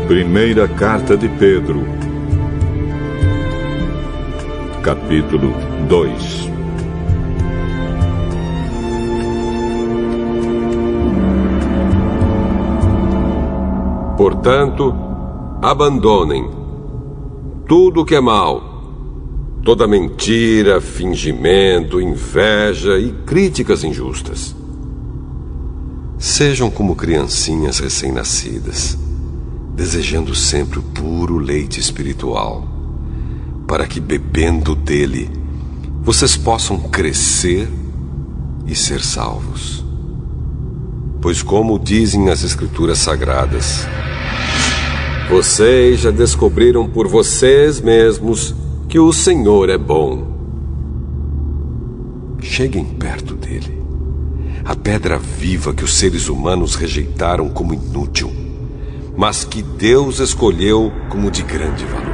Primeira Carta de Pedro, capítulo 2. Portanto, abandonem tudo o que é mal, toda mentira, fingimento, inveja e críticas injustas. Sejam como criancinhas recém-nascidas, desejando sempre o puro leite espiritual, para que, bebendo dele, vocês possam crescer e ser salvos. Pois, como dizem as Escrituras Sagradas, vocês já descobriram por vocês mesmos que o Senhor é bom. Cheguem perto dele, a pedra viva que os seres humanos rejeitaram como inútil, mas que Deus escolheu como de grande valor.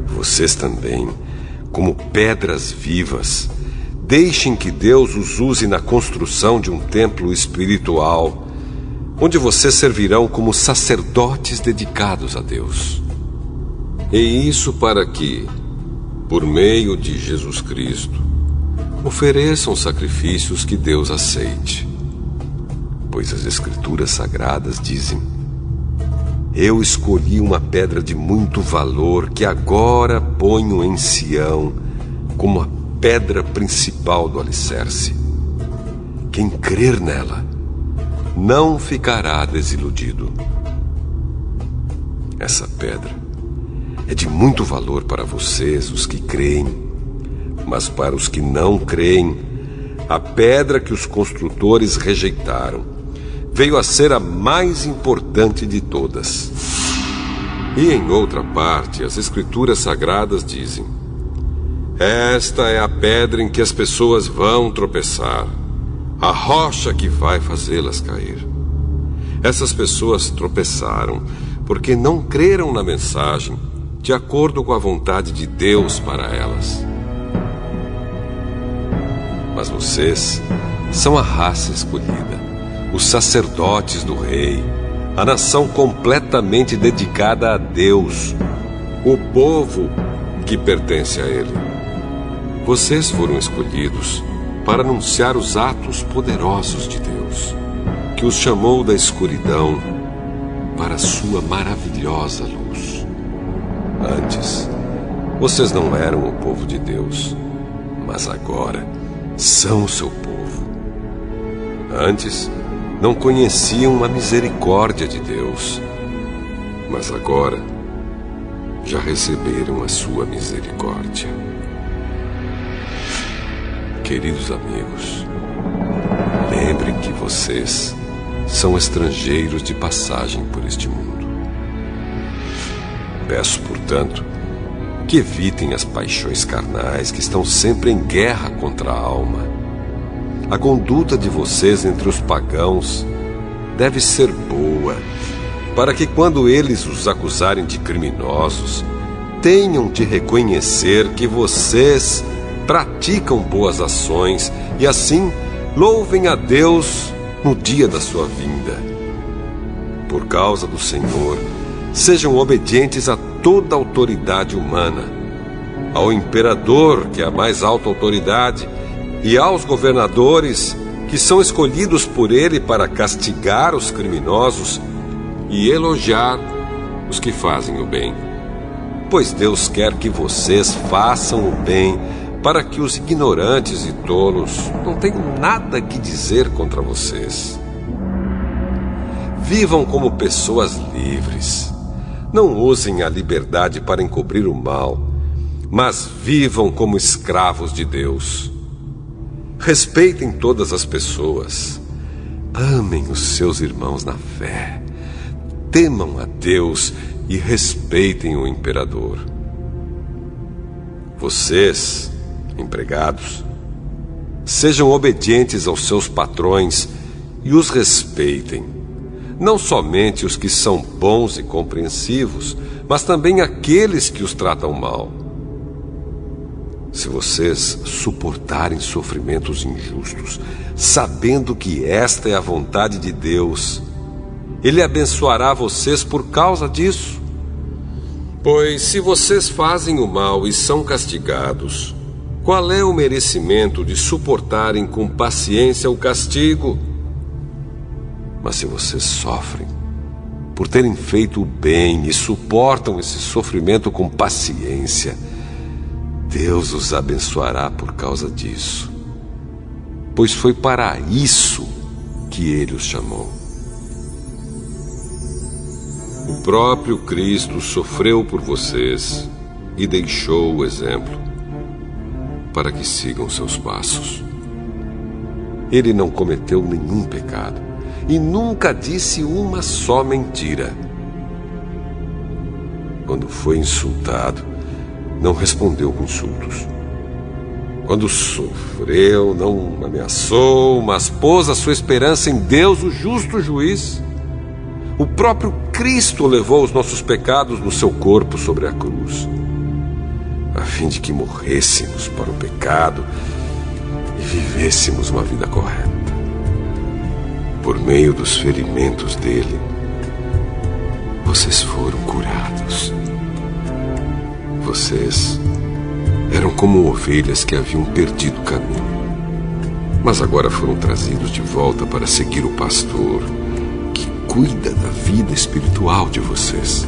Vocês também, como pedras vivas, deixem que Deus os use na construção de um templo espiritual, onde vocês servirão como sacerdotes dedicados a Deus. E isso para que, por meio de Jesus Cristo, ofereçam sacrifícios que Deus aceite. Pois as Escrituras Sagradas dizem: eu escolhi uma pedra de muito valor que agora ponho em Sião como a pedra principal do alicerce. Quem crer nela não ficará desiludido. Essa pedra é de muito valor para vocês, os que creem, mas para os que não creem, a pedra que os construtores rejeitaram veio a ser a mais importante de todas. E em outra parte, as Escrituras Sagradas dizem: esta é a pedra em que as pessoas vão tropeçar, a rocha que vai fazê-las cair. Essas pessoas tropeçaram porque não creram na mensagem de acordo com a vontade de Deus para elas. Mas vocês são a raça escolhida, os sacerdotes do Rei, a nação completamente dedicada a Deus, o povo que pertence a Ele. Vocês foram escolhidos para anunciar os atos poderosos de Deus, que os chamou da escuridão para a sua maravilhosa luz. Antes, vocês não eram o povo de Deus, mas agora são o seu povo. Antes, não conheciam a misericórdia de Deus, mas agora já receberam a sua misericórdia. Queridos amigos, lembrem que vocês são estrangeiros de passagem por este mundo. Peço, portanto, que evitem as paixões carnais que estão sempre em guerra contra a alma. A conduta de vocês entre os pagãos deve ser boa, para que quando eles os acusarem de criminosos, tenham de reconhecer que vocês praticam boas ações e assim louvem a Deus no dia da sua vinda. Por causa do Senhor, sejam obedientes a toda autoridade humana, ao imperador, que é a mais alta autoridade, e aos governadores, que são escolhidos por ele para castigar os criminosos e elogiar os que fazem o bem. Pois Deus quer que vocês façam o bem, para que os ignorantes e tolos não tenham nada que dizer contra vocês. Vivam como pessoas livres. Não usem a liberdade para encobrir o mal, mas vivam como escravos de Deus. Respeitem todas as pessoas. Amem os seus irmãos na fé. Temam a Deus e respeitem o imperador. Vocês, empregados, sejam obedientes aos seus patrões e os respeitem, não somente os que são bons e compreensivos, mas também aqueles que os tratam mal. Se vocês suportarem sofrimentos injustos, sabendo que esta é a vontade de Deus, Ele abençoará vocês por causa disso. Pois se vocês fazem o mal e são castigados, qual é o merecimento de suportarem com paciência o castigo? Mas se vocês sofrem por terem feito o bem e suportam esse sofrimento com paciência, Deus os abençoará por causa disso. Pois foi para isso que Ele os chamou. O próprio Cristo sofreu por vocês e deixou o exemplo para que sigam seus passos. Ele não cometeu nenhum pecado e nunca disse uma só mentira. Quando foi insultado, não respondeu com insultos. Quando sofreu, não ameaçou, mas pôs a sua esperança em Deus, o justo juiz. O próprio Cristo levou os nossos pecados no seu corpo sobre a cruz, a fim de que morrêssemos para o pecado e vivêssemos uma vida correta. Por meio dos ferimentos dele, vocês foram curados. Vocês eram como ovelhas que haviam perdido o caminho, mas agora foram trazidos de volta para seguir o pastor que cuida da vida espiritual de vocês.